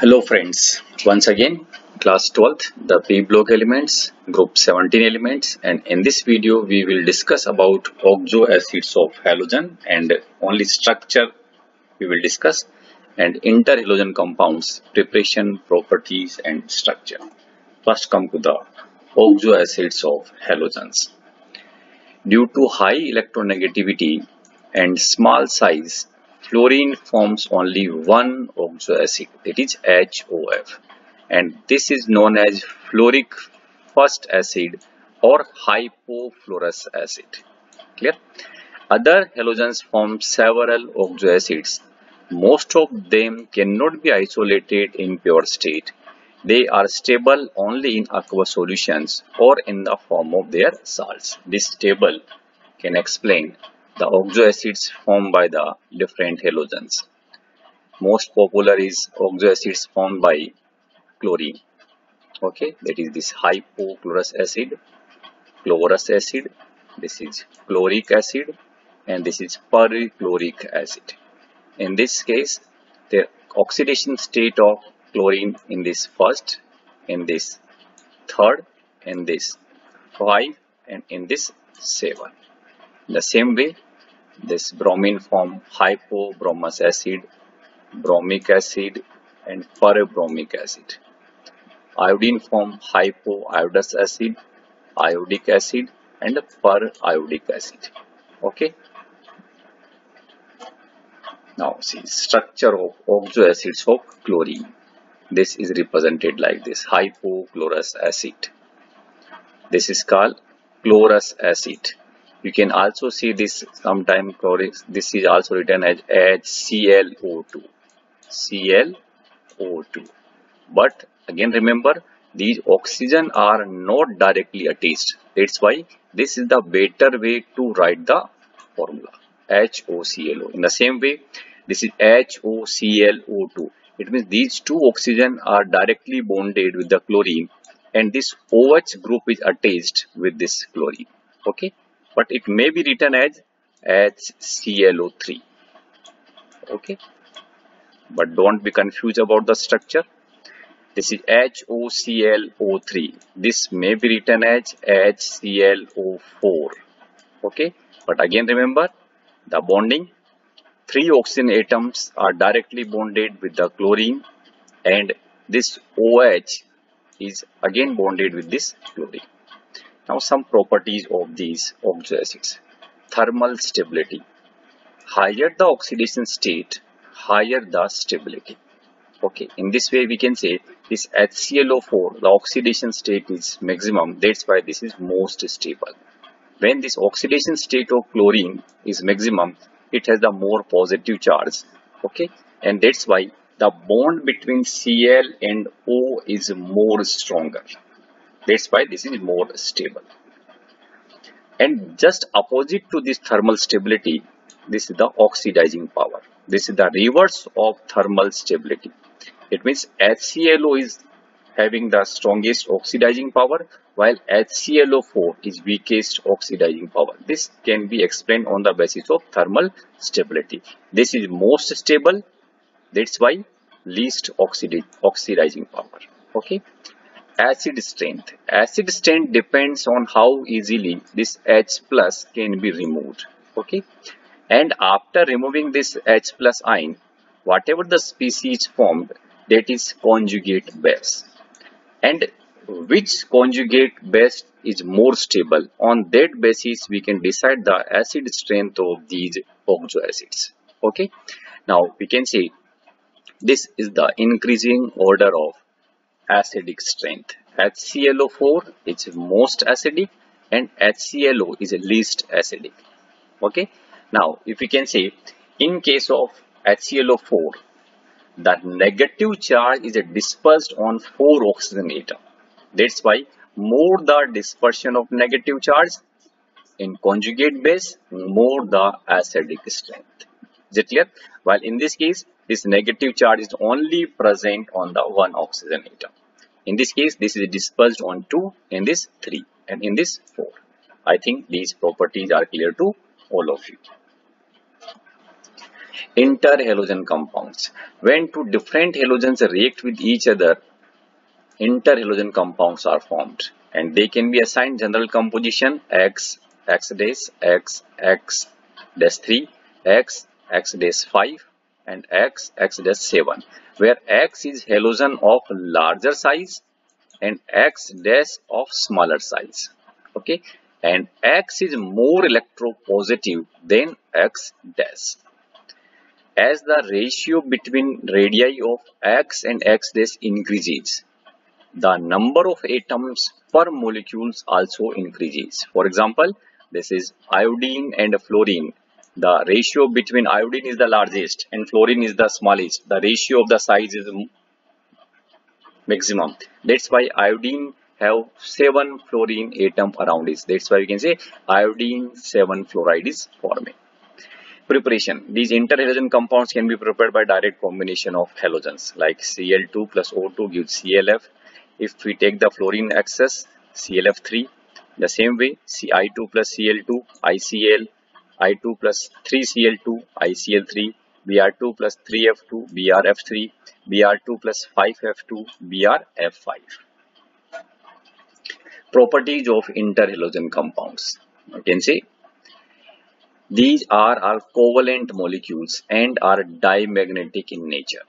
Hello friends, once again class 12th, the P block elements, group 17 elements, and in this video we will discuss about oxoacids of halogen and only structure we will discuss, and interhalogen compounds, preparation, properties and structure. First come to the oxoacids of halogens. Due to high electronegativity and small size, fluorine forms only one oxoacid, that is HOF, and this is known as fluoric first acid or hypofluorous acid. Clear? Other halogens form several oxoacids. Most of them cannot be isolated in pure state. They are stable only in aqueous solutions or in the form of their salts. This table can explain the oxoacids formed by the different halogens. Most popular is oxoacids formed by chlorine. Okay, that is this hypochlorous acid, chlorous acid, this is chloric acid, and this is perchloric acid. In this case, the oxidation state of chlorine in this first, in this third, in this 5, and in this 7. In the same way, this bromine form hypobromous acid, bromic acid, and perbromic acid. Iodine form hypoiodous acid, iodic acid, and periodic acid. Okay. Now see structure of oxoacids of chlorine. This is represented like this: hypochlorous acid. This is called chlorous acid. You can also see this sometime chloric. This is also written as HClO2. ClO2. But again remember, these oxygen are not directly attached. That's why this is the better way to write the formula. HOClO. In the same way, this is HOClO2. It means these two oxygen are directly bonded with the chlorine, and this OH group is attached with this chlorine. Okay, but it may be written as HClO3. Okay, but don't be confused about the structure. This is HOClO3. This may be written as HClO4. Okay, but again remember the bonding. 3 oxygen atoms are directly bonded with the chlorine, and this OH is again bonded with this chlorine. Now some properties of these oxoacids. Thermal stability. Higher the oxidation state, higher the stability. Okay, in this way we can say this HClO4, the oxidation state is maximum. That's why this is most stable. When this oxidation state of chlorine is maximum, it has the more positive charge. Okay, and that's why the bond between Cl and O is more stronger. That's why this is more stable. And just opposite to this thermal stability, this is the oxidizing power. This is the reverse of thermal stability. It means HClO is having the strongest oxidizing power, while HClO4 is weakest oxidizing power. This can be explained on the basis of thermal stability. This is most stable, that's why least oxidizing power. Okay. Acid strength. Acid strength depends on how easily this H plus can be removed. Okay. And after removing this H plus ion, whatever the species formed, that is conjugate base. And which conjugate base is more stable, on that basis we can decide the acid strength of these oxoacids. Okay, now we can say this is the increasing order of acidic strength. HClO4 is most acidic and HClO is least acidic. Okay, now if we can say in case of HClO4, the negative charge is dispersed on 4 oxygen atoms. That's why more the dispersion of negative charge in conjugate base, more the acidic strength. Is it clear? While in this case, this negative charge is only present on the 1 oxygen atom. In this case, this is dispersed on 2, in this 3, and in this 4. I think these properties are clear to all of you. Interhalogen compounds. When two different halogens react with each other, interhalogen compounds are formed, and they can be assigned general composition X, X dash, X, X dash 3, X, X dash 5, and X, X dash 7, where X is halogen of larger size and X dash of smaller size. Okay, and X is more electropositive than X dash. As the ratio between radii of X and X dash increases, the number of atoms per molecules also increases. For example, this is iodine and fluorine. The ratio between iodine is the largest and fluorine is the smallest. The ratio of the size is maximum. That's why iodine have 7 fluorine atom around it. That's why we can say iodine 7 fluoride is forming. Preparation. These interhalogen compounds can be prepared by direct combination of halogens like Cl2 plus O2 gives ClF. If we take the fluorine excess, ClF3. The same way, I2 plus Cl2, ICl, I2 plus 3Cl2, ICl3, Br2 plus 3F2, BrF3, Br2 plus 5F2, BrF5. Properties of interhalogen compounds. You can say these are covalent molecules and are dimagnetic in nature.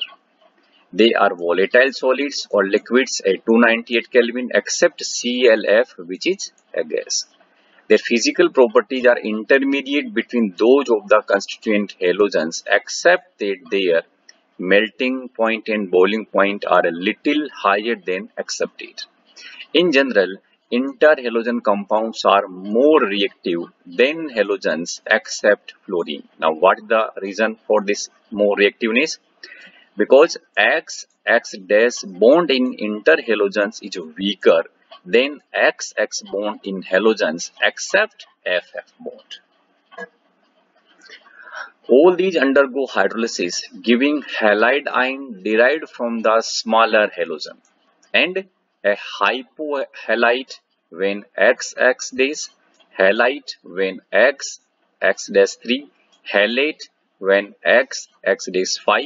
They are volatile solids or liquids at 298 Kelvin except ClF, which is a gas. Their physical properties are intermediate between those of the constituent halogens except that their melting point and boiling point are a little higher than accepted. In general, interhalogen compounds are more reactive than halogens except fluorine. Now, what is the reason for this more reactiveness? Because X dash bond in interhalogens is weaker than XX bond in halogens except FF bond. All these undergo hydrolysis, giving halide ion derived from the smaller halogen, and a hypohalite when XX dash, halite when X dash 3, halate when X dash 5,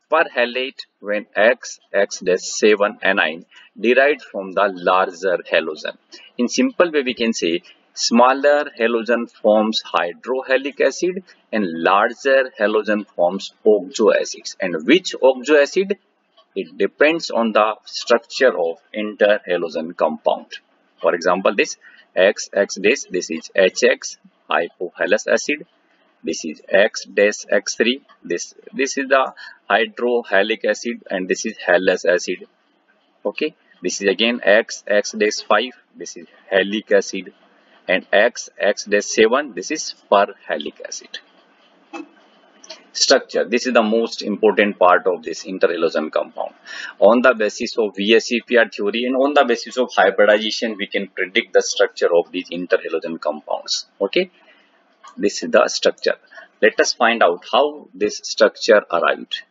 perhalate when X dash 7 anion derived from the larger halogen. In simple way, we can say smaller halogen forms hydrohalic acid and larger halogen forms oxoacids. And which oxoacid? It depends on the structure of interhalogen compound. For example, this X dash, this is HX, hypohalous acid. This is X-X3. This is the hydrohalic acid and this is halous acid. Okay. This is again X-5. This is halic acid. And X-7. This is perhalic acid. Structure. This is the most important part of this interhalogen compound. On the basis of VSEPR theory and on the basis of hybridization, we can predict the structure of these interhalogen compounds. Okay. This is the structure. Let us find out how this structure arrived.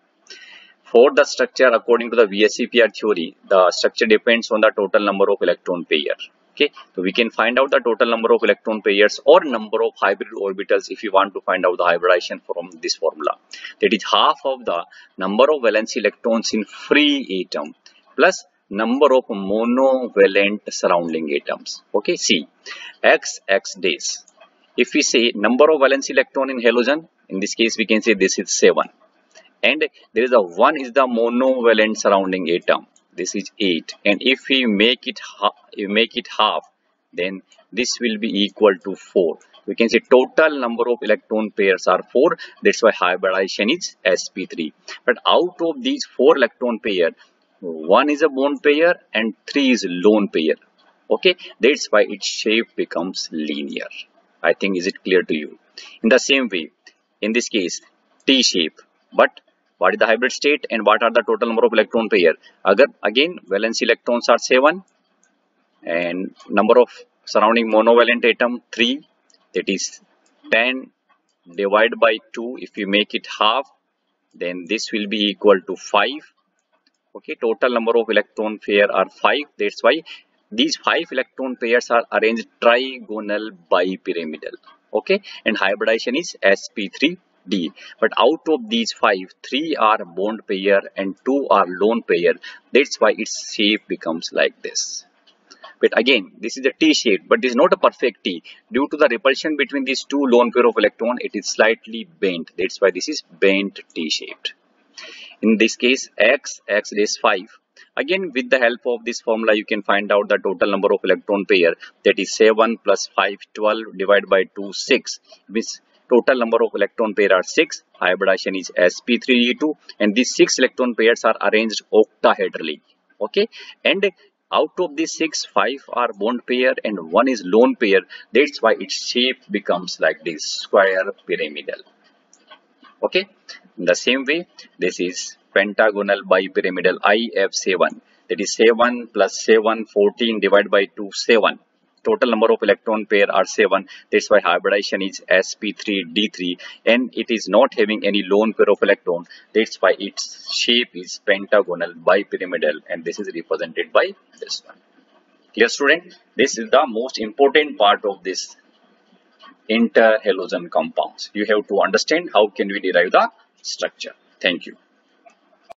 For the structure, according to the VSEPR theory, the structure depends on the total number of electron pairs. Okay, so we can find out the total number of electron pairs or number of hybrid orbitals if you want to find out the hybridization from this formula. That is half of the number of valence electrons in free atom plus number of monovalent surrounding atoms. Okay, see, X dash. If we say number of valence electron in halogen, in this case we can say this is 7. And there is a 1 is the monovalent surrounding atom. This is 8. And if we make it half, then this will be equal to 4. We can say total number of electron pairs are 4. That's why hybridization is sp3. But out of these 4 electron pair, 1 is a bond pair and 3 is lone pair. Okay, that's why its shape becomes linear. I think is it clear to you? In the same way, in this case, T shape. But what is the hybrid state and what are the total number of electron pair? Again, valence electrons are 7 and number of surrounding monovalent atom 3. That is 10 divided by 2. If we make it half, then this will be equal to 5. Okay, total number of electron pair are 5. That's why these 5 electron pairs are arranged trigonal bipyramidal. Okay, and hybridization is sp3 D. But out of these 5, 3 are bond pair and 2 are lone pair. That's why its shape becomes like this. But again, this is a T shape, but it is not a perfect T. Due to the repulsion between these two lone pair of electron, it is slightly bent. That's why this is bent T shaped. In this case, x is 5. Again, with the help of this formula, you can find out the total number of electron pair. That is 7 plus 5, 12 divided by 2, 6. Means total number of electron pair are 6. Hybridization is sp3d2, and these 6 electron pairs are arranged octahedrally. Okay, and out of these 6, 5 are bond pair and 1 is lone pair. That's why its shape becomes like this, square pyramidal. Okay, in the same way, this is pentagonal bipyramidal IF7. That is 7 plus 7, 14 divided by 2, 7. Total number of electron pair are 7. That's why hybridization is sp3d3, and it is not having any lone pair of electron. That's why its shape is pentagonal bipyramidal, and this is represented by this one. Clear, student? This is the most important part of this interhalogen compounds. You have to understand how can we derive the structure. Thank you.